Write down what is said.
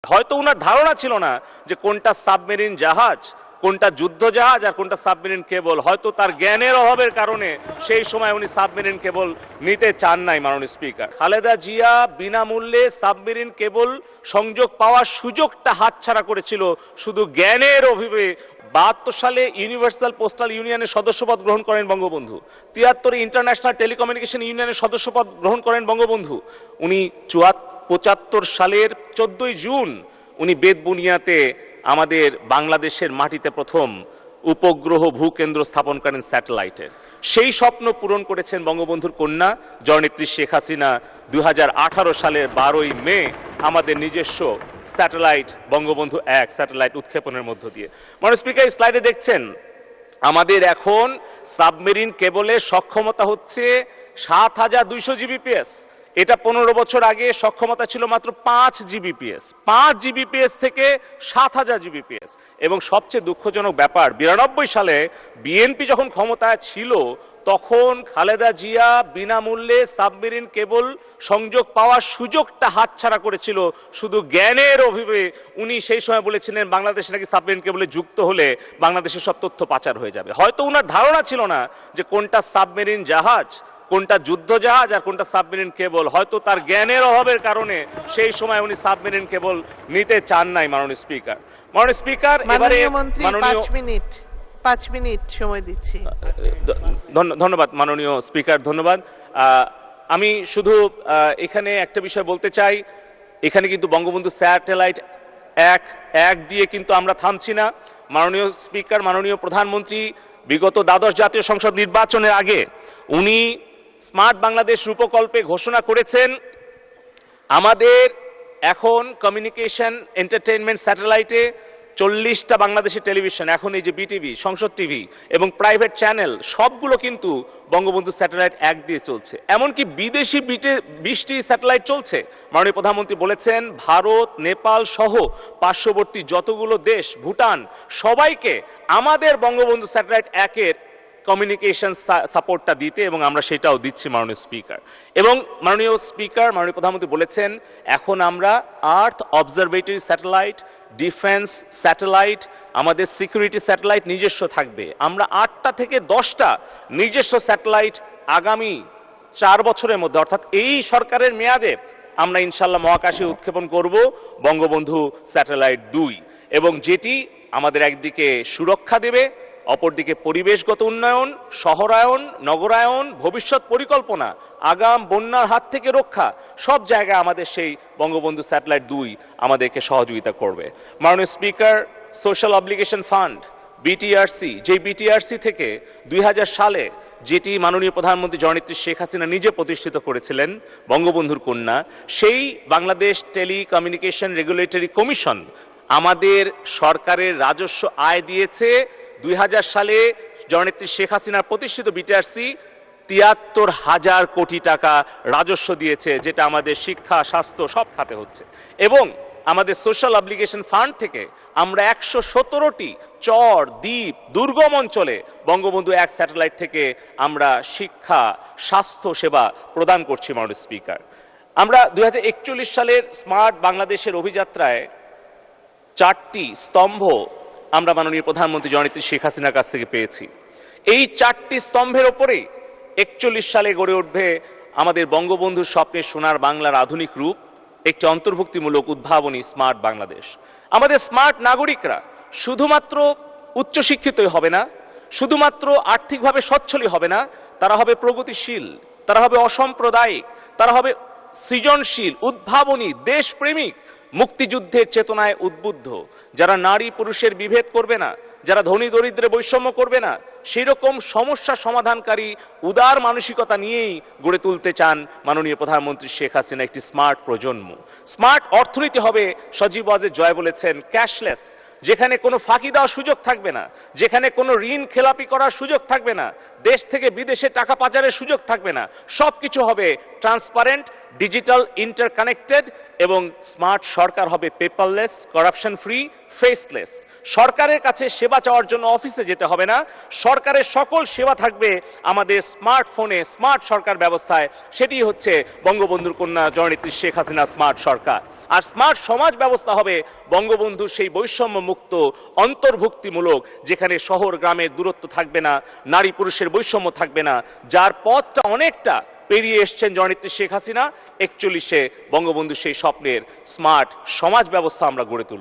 হয়তো উনার ধারণা ছিল না যে কোনটা সাবমেরিন জাহাজ, কোনটা যুদ্ধ জাহাজ আর কোনটা সাবমেরিন কেবল। হয়তো তার জ্ঞানের অভাবের কারণে সেই সময় উনি সাবমেরিন কেবল নিতে চান নাই। মাননীয় স্পিকার, খালেদা জিয়া বিনামূল্যে সাবমেরিন কেবল সংযোগ পাওয়ার সুযোগটা হাতছাড়া করেছিল শুধু জ্ঞানের অভাবে। 72 সালে ইউনিভার্সাল পোস্টাল ইউনিয়নের সদস্যপদ গ্রহণ করেন বঙ্গবন্ধু। 73 ইন্টারন্যাশনাল টেলিকমিউনিকেশন ইউনিয়নের সদস্যপদ গ্রহণ করেন বঙ্গবন্ধু। উনি 75 সালের 14 জুন উনি বেতবুনিয়াতে আমাদের বাংলাদেশের মাটিতে প্রথম উপগ্রহ ভূকেন্দ্র স্থাপন করেন স্যাটেলাইটের। সেই স্বপ্ন পূরণ করেছেন বঙ্গবন্ধুর কন্যা জননেত্রী শেখ হাসিনা 2018 সালের 12ই মে আমাদের নিজস্ব স্যাটেলাইট বঙ্গবন্ধু 1 স্যাটেলাইট উৎক্ষেপণের মধ্য দিয়ে। মাননীয় স্পিকার, স্লাইডে দেখছেন আমাদের এখন সাবমেরিন কেবলের সক্ষমতা হচ্ছে 7200 জিবিপিএস। এটা 15 বছর আগে সক্ষমতা ছিল মাত্র 5 জিবিপিএস। 5 জিবিপিএস থেকে 7000 জিবিপিএস। এবং সবচেয়ে দুঃখজনক ব্যাপার, 92 সালে বিএনপি যখন ক্ষমতায় ছিল তখন খালেদা জিয়া বিনামূল্যে সাবমেরিন কেবল সংযোগ পাওয়ার সুযোগটা হাতছাড়া করেছিল শুধু জ্ঞানের অভাবে। উনি সেই সময় বলেছিলেন বাংলাদেশ নাকি সাবমেরিন কেবলে যুক্ত হলে বাংলাদেশের সব তথ্য পাচার হয়ে যাবে। হয়তো উনার ধারণা ছিল না যে কোনটা সাবমেরিন জাহাজ, কোনটা যুদ্ধ জাহাজ আর কোনটা সাবমেরিন কেবল। হয়তো তার জ্ঞানের অভাবের কারণে সেই সময় উনি সাবমেরিন কেবল নিতে চান নাই। মাননীয় স্পিকার, এবারে মাননীয় 5 মিনিট সময় দিচ্ছি। ধন্যবাদ মাননীয় স্পিকার, ধন্যবাদ। আমি শুধু এখানে একটা বিষয় বলতে চাই, এখানে কিন্তু বঙ্গবন্ধু স্যাটেলাইট 1 দিয়ে কিন্তু আমরা থামছি না। মাননীয় স্পিকার, মাননীয় প্রধানমন্ত্রী বিগত দ্বাদশ জাতীয় সংসদ নির্বাচনের আগে উনি স্মার্ট বাংলাদেশ রূপকল্পে ঘোষণা করেছেন আমাদের এখন কমিউনিকেশন এন্টারটেইনমেন্ট স্যাটেলাইটে 40টা বাংলাদেশের টেলিভিশন, এখন এই যে বিটিভি, সংসদ টিভি এবং প্রাইভেট চ্যানেল সবগুলো কিন্তু বঙ্গবন্ধু স্যাটেলাইট 1 দিয়ে চলছে। এমনকি বিদেশি 20টি স্যাটেলাইট চলছে। মাননীয় প্রধানমন্ত্রী বলেছেন ভারত, নেপাল সহ পার্শ্ববর্তী যতগুলো দেশ, ভুটান, সবাইকে আমাদের বঙ্গবন্ধু স্যাটেলাইট 1-এর কমিউনিকেশন সাপোর্টটা দিতে, এবং আমরা সেটাও দিচ্ছি মাননীয় স্পিকার। এবং মাননীয় স্পিকার, মাননীয় প্রধানমন্ত্রী বলেছেন এখন আমরা আর্থ অবজারভেটরি স্যাটেলাইট, ডিফেন্স স্যাটেলাইট, আমাদের সিকিউরিটি স্যাটেলাইট নিজস্ব থাকবে। আমরা 8টা থেকে 10টা নিজস্ব স্যাটেলাইট আগামী 4 বছরের মধ্যে, অর্থাৎ এই সরকারের মেয়াদে আমরা ইনশাল্লাহ মহাকাশে উৎক্ষেপণ করব বঙ্গবন্ধু স্যাটেলাইট 2, এবং যেটি আমাদের একদিকে সুরক্ষা দেবে, অপরদিকে পরিবেশগত উন্নয়ন, শহরায়ন, নগরায়ন, ভবিষ্যৎ পরিকল্পনা, আগাম বন্যার হাত থেকে রক্ষা, সব জায়গায় আমাদের সেই বঙ্গবন্ধু স্যাটেলাইট 2 আমাদেরকে সহযোগিতা করবে। মাননীয় speaker, social obligation fund BTRC, যে বিটিআরসি থেকে 2000 সালে যেটি মাননীয় প্রধানমন্ত্রী জননেত্রী শেখ হাসিনা নিজে প্রতিষ্ঠিত করেছিলেন বঙ্গবন্ধুর কন্যা, সেই বাংলাদেশ টেলিকমিউনিকেশন রেগুলেটরি কমিশন আমাদের সরকারের রাজস্ব আয় দিয়েছে। 2000 সালে জননেত্রী শেখ হাসিনার প্রতিষ্ঠিত বিটিআরসি 73,000 কোটি টাকা রাজস্ব দিয়েছে, যেটা আমাদের শিক্ষা, স্বাস্থ্য সব খাতে হচ্ছে। এবং আমাদের সোশ্যাল অবলিগেশন ফান্ড থেকে আমরা 117টি চর, দ্বীপ, দুর্গম অঞ্চলে বঙ্গবন্ধু 1 স্যাটেলাইট থেকে আমরা শিক্ষা, স্বাস্থ্য সেবা প্রদান করছি। মাননীয় স্পিকার, আমরা 2041 সালের স্মার্ট বাংলাদেশের অভিযাত্রায় 4টি স্তম্ভ আমরা মাননীয় প্রধানমন্ত্রী জননেত্রী শেখ হাসিনার কাছ থেকে পেয়েছি। এই 4টি স্তম্ভের ওপরেই 41 সালে গড়ে উঠবে আমাদের বঙ্গবন্ধুর স্বপ্নের সোনার বাংলার আধুনিক রূপ, একটি অন্তর্ভুক্তিমূলক উদ্ভাবনী স্মার্ট বাংলাদেশ। আমাদের স্মার্ট নাগরিকরা শুধুমাত্র উচ্চশিক্ষিতই হবে না, শুধুমাত্র আর্থিকভাবে সচ্ছলই হবে না, তারা হবে প্রগতিশীল, তারা হবে অসাম্প্রদায়িক, তারা হবে সৃজনশীল, উদ্ভাবনী, দেশপ্রেমিক, মুক্তিযুদ্ধের চেতনায় উদ্বুদ্ধ, যারা নারী পুরুষের বিভেদ করবে না, যারা ধনী দরিদ্রে বৈষম্য করবে না, সেই রকম সমস্যা সমাধানকারী উদার মানসিকতা নিয়েই গড়ে তুলতে চান মাননীয় প্রধানমন্ত্রী শেখ হাসিনা একটি স্মার্ট প্রজন্ম। স্মার্ট অর্থনীতি হবে, সজীব ওয়াজেদ জয় বলেছেন, ক্যাশলেস, যেখানে কোনো ফাঁকি দেওয়ার সুযোগ থাকবে না, যেখানে কোনো ঋণ খেলাপি করার সুযোগ থাকবে না, দেশ থেকে বিদেশে টাকা পাচারের সুযোগ থাকবে না, সবকিছু হবে ট্রান্সপারেন্ট, ডিজিটাল, ইন্টারকানেক্টেড এবং স্মার্ট সরকার হবে পেপারলেস, করাপশন ফ্রি, ফেসলেস। সরকারের কাছে সেবা চাওয়ার জন্য অফিসে যেতে হবে না, সরকারের সকল সেবা থাকবে আমাদের স্মার্টফোনে, স্মার্ট সরকার ব্যবস্থায়। সেটি হচ্ছে বঙ্গবন্ধুর কন্যা জননেত্রী শেখ হাসিনা স্মার্ট সরকার। আর স্মার্ট সমাজ ব্যবস্থা হবে বঙ্গবন্ধুর সেই বৈষম্য মুক্ত, অন্তর্ভুক্তিমূলক, যেখানে শহর গ্রামের দূরত্ব থাকবে না, নারী পুরুষের বৈষম্য থাকবে না, যার পথটা অনেকটা পেরিয়ে এসছেন জননেত্রী শেখ হাসিনা। 41-এ বঙ্গবন্ধু সেই স্বপ্নের স্মার্ট সমাজ ব্যবস্থা আমরা গড়ে তুলব।